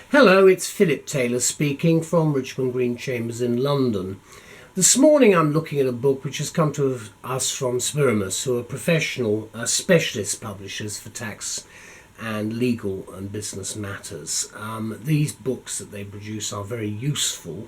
Hello, it's Philip Taylor speaking from Richmond Green Chambers in London. This morning I'm looking at a book which has come to us from Spiramus, who are professional specialist publishers for tax and legal and business matters. These books that they produce are very useful.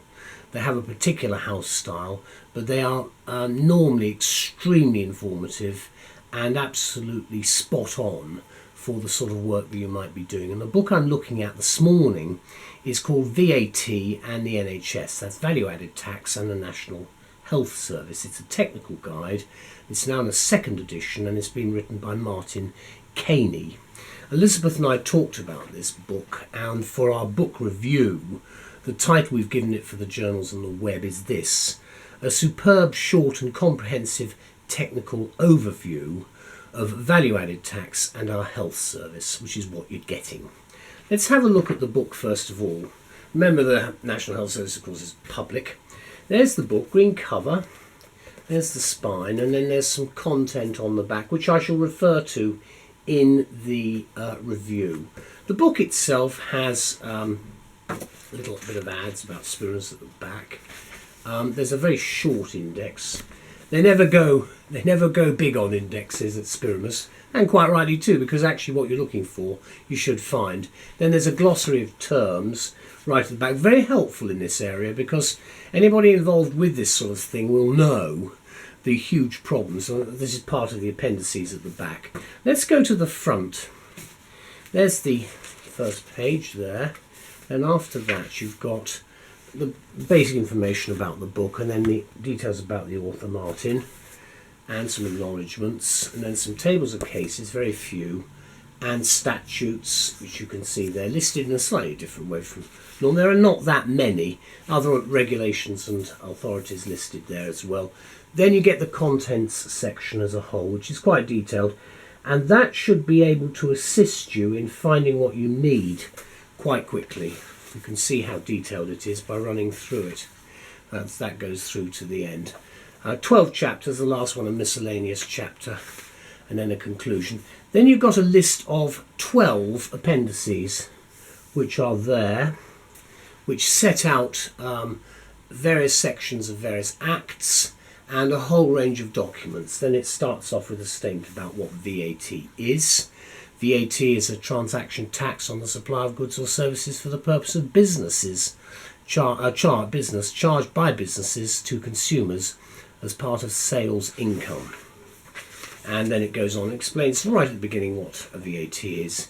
They have a particular house style, but they are normally extremely informative and absolutely spot on for the sort of work that you might be doing. And the book I'm looking at this morning is called VAT and the NHS. That's Value Added Tax and the National Health Service. It's a technical guide. It's now in a second edition and it's been written by Martin Kaney. Elizabeth and I talked about this book, and for our book review, the title we've given it for the journals and the web is this: a superb, short and comprehensive technical overview of value-added tax and our health service, which is what you're getting. Let's have a look at the book first of all. Remember, the National Health Service, of course, is public. There's the book, green cover, there's the spine, and then there's some content on the back, which I shall refer to in the review. The book itself has a little bit of ads about Spiramus at the back. There's a very short index. They never go big on indexes at Spiramus, and quite rightly too, because actually what you're looking for you should find. Then there's a glossary of terms right at the back, very helpful in this area, because anybody involved with this sort of thing will know the huge problems. This is part of the appendices at the back. Let's go to the front. There's the first page there, and after that you've got the basic information about the book, and then the details about the author Martin, and some acknowledgements, and then some tables of cases, very few, and statutes, which you can see they're listed in a slightly different way from normal. There are not that many other regulations and authorities listed there as well. Then you get the contents section as a whole, which is quite detailed, and that should be able to assist you in finding what you need quite quickly. You can see how detailed it is by running through it. That goes through to the end. 12 chapters, the last one a miscellaneous chapter, and then a conclusion. Then you've got a list of 12 appendices which are there, which set out various sections of various acts and a whole range of documents. Then it starts off with a statement about what VAT is. VAT is a transaction tax on the supply of goods or services for the purpose of businesses, charged by businesses to consumers as part of sales income. And then it goes on and explains right at the beginning what a VAT is.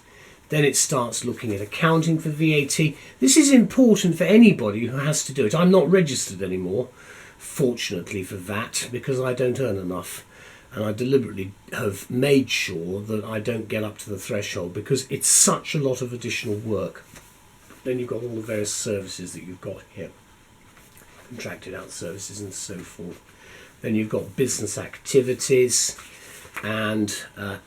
Then it starts looking at accounting for VAT. This is important for anybody who has to do it. I'm not registered anymore, fortunately for VAT, because I don't earn enough. And I deliberately have made sure that I don't get up to the threshold, because it's such a lot of additional work. Then you've got all the various services that you've got here, contracted out services and so forth. Then you've got business activities, and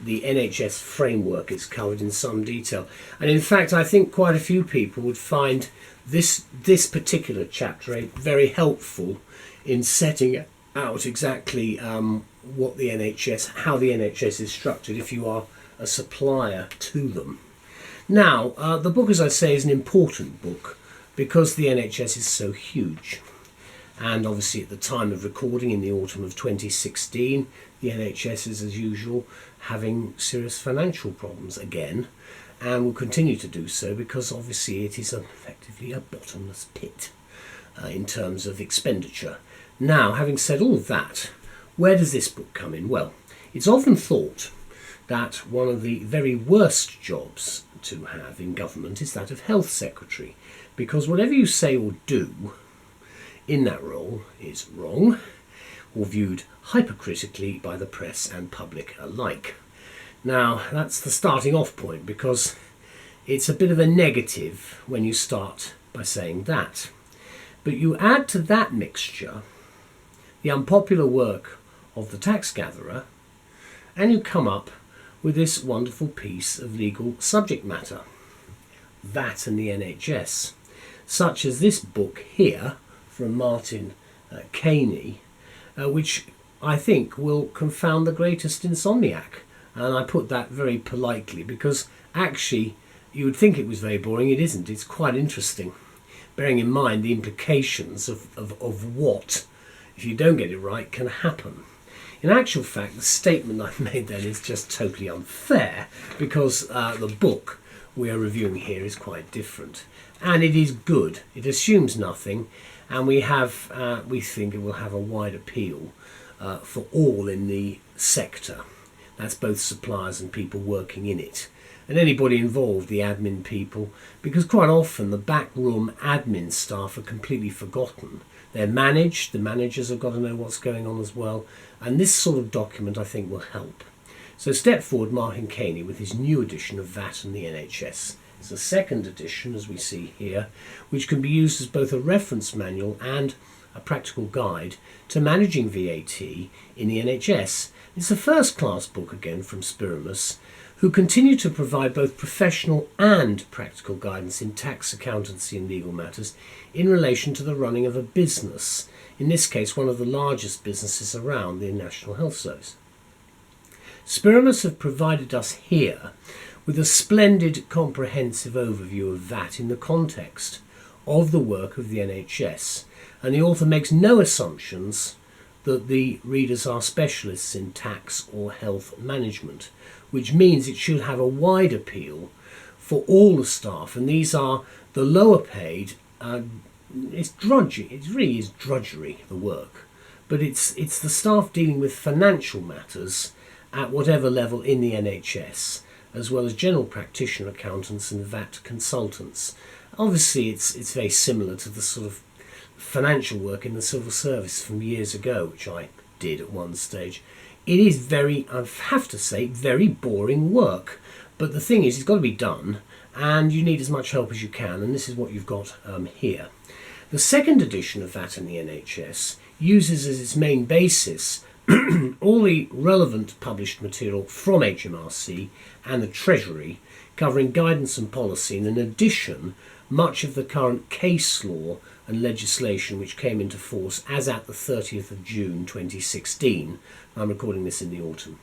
the NHS framework is covered in some detail. And in fact, I think quite a few people would find this particular chapter very helpful in setting out exactly what the NHS, how the NHS is structured if you are a supplier to them. Now, the book, as I say, is an important book because the NHS is so huge. And obviously at the time of recording in the autumn of 2016, the NHS is, as usual, having serious financial problems again, and will continue to do so because obviously it is effectively a bottomless pit in terms of expenditure. Now, having said all of that, where does this book come in? Well, it's often thought that one of the very worst jobs to have in government is that of health secretary, because whatever you say or do in that role is wrong or viewed hypercritically by the press and public alike. Now, that's the starting off point, because it's a bit of a negative when you start by saying that. But you add to that mixture the unpopular work of the tax gatherer, and you come up with this wonderful piece of legal subject matter, VAT and the NHS, such as this book here from Martin Kaney, which I think will confound the greatest insomniac. And I put that very politely, because actually You would think it was very boring. It isn't. It's quite interesting, bearing in mind the implications of what, if you don't get it right, can happen. In actual fact, the statement I've made then is just totally unfair, because the book we are reviewing here is quite different. And it is good. It assumes nothing, and we think it will have a wide appeal for all in the sector. That's both suppliers and people working in it. And anybody involved, the admin people, because quite often the backroom admin staff are completely forgotten. They're managed, the managers have got to know what's going on as well, and this sort of document I think will help. So step forward Martin Kaney with his new edition of VAT and the NHS. It's a second edition, as we see here, which can be used as both a reference manual and a practical guide to managing VAT in the NHS. It's a first-class book again from Spiramus, who continue to provide both professional and practical guidance in tax, accountancy and legal matters in relation to the running of a business, in this case one of the largest businesses around, the National Health Service. Spiramus have provided us here with a splendid comprehensive overview of VAT in the context of the work of the NHS, and the author makes no assumptions that the readers are specialists in tax or health management, which means it should have a wide appeal for all the staff, and these are the lower paid. It's drudgery, it really is drudgery, the work, but it's the staff dealing with financial matters at whatever level in the NHS, as well as general practitioner accountants and VAT consultants. Obviously it's very similar to the sort of financial work in the civil service from years ago, which I did at one stage. It is very, I have to say, very boring work, but the thing is, it's got to be done, and you need as much help as you can, and this is what you've got here. The second edition of VAT and the NHS uses as its main basis all the relevant published material from HMRC and the Treasury, covering guidance and policy, and in addition much of the current case law and legislation which came into force as at the 30th of June 2016. I'm recording this in the autumn.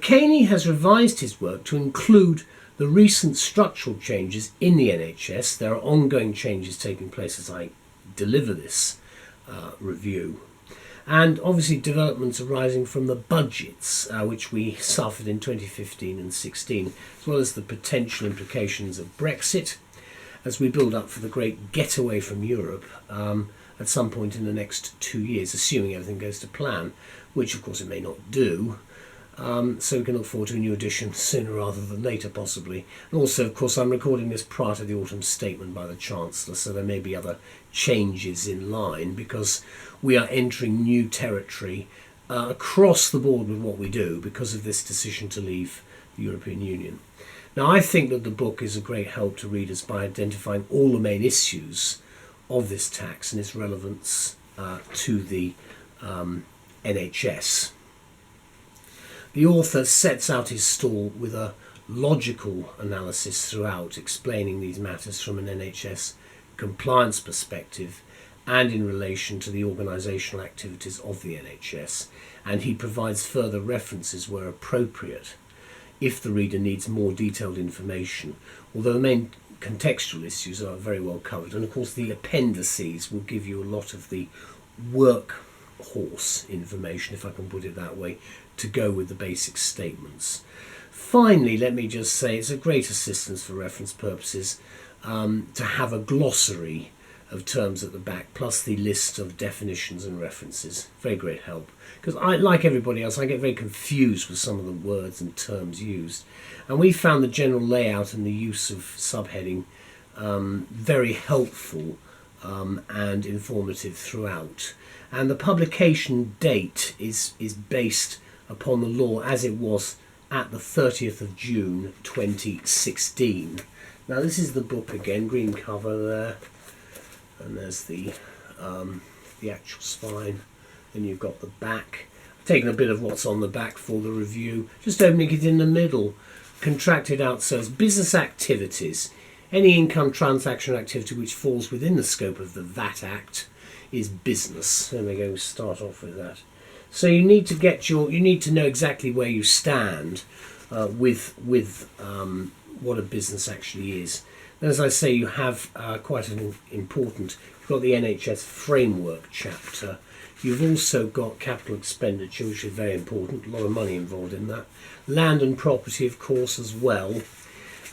Kaney has revised his work to include the recent structural changes in the NHS. There are ongoing changes taking place as I deliver this review. And obviously developments arising from the budgets which we suffered in 2015 and 16, as well as the potential implications of Brexit as we build up for the great getaway from Europe at some point in the next 2 years, assuming everything goes to plan, which of course it may not do. So we can look forward to a new edition sooner rather than later, possibly. And also, of course, I'm recording this prior to the autumn statement by the Chancellor, so there may be other changes in line, because we are entering new territory across the board with what we do because of this decision to leave the European Union. Now, I think that the book is a great help to readers by identifying all the main issues of this tax and its relevance to the NHS. The author sets out his stall with a logical analysis throughout, explaining these matters from an NHS compliance perspective and in relation to the organisational activities of the NHS, and he provides further references where appropriate if the reader needs more detailed information, although the main contextual issues are very well covered, and of course the appendices will give you a lot of the workhorse information, if I can put it that way, to go with the basic statements. Finally, let me just say it's a great assistance for reference purposes to have a glossary of terms at the back, plus the list of definitions and references. Very great help, because I, like everybody else, I get very confused with some of the words and terms used, and we found the general layout and the use of subheading very helpful and informative throughout. And the publication date is based upon the law as it was at the 30th of June 2016. Now this is the book again, green cover there, and there's the actual spine. Then you've got the back. I've taken a bit of what's on the back for the review, just opening it in the middle, contracted out so as business activities. Any income transaction activity which falls within the scope of the VAT Act is business. There we go, start off with that. So you need to get you need to know exactly where you stand with what a business actually is. And as I say, you have quite an important, you've got the NHS framework chapter. You've also got capital expenditure, which is very important, a lot of money involved in that. Land and property, of course, as well.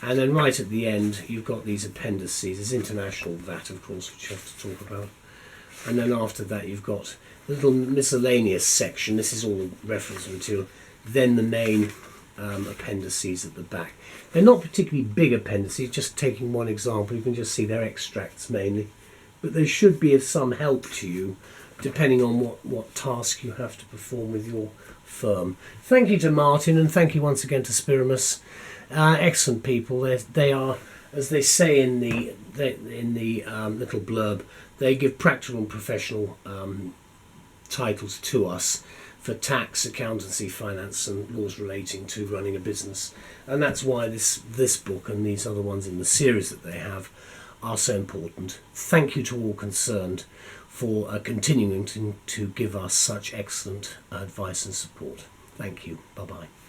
And then right at the end, you've got these appendices. There's international VAT, of course, which you have to talk about. And then after that, you've got the little miscellaneous section. This is all the reference material. Then the main appendices at the back. They're not particularly big appendices, just taking one example. You can just see they're extracts mainly. But they should be of some help to you, depending on what task you have to perform with your firm. Thank you to Martin, and thank you once again to Spiramus. Excellent people. They are, as they say in the little blurb, they give practical and professional titles to us for tax, accountancy, finance and laws relating to running a business. And that's why this book and these other ones in the series that they have are so important. Thank you to all concerned for continuing to give us such excellent advice and support. Thank you. Bye-bye.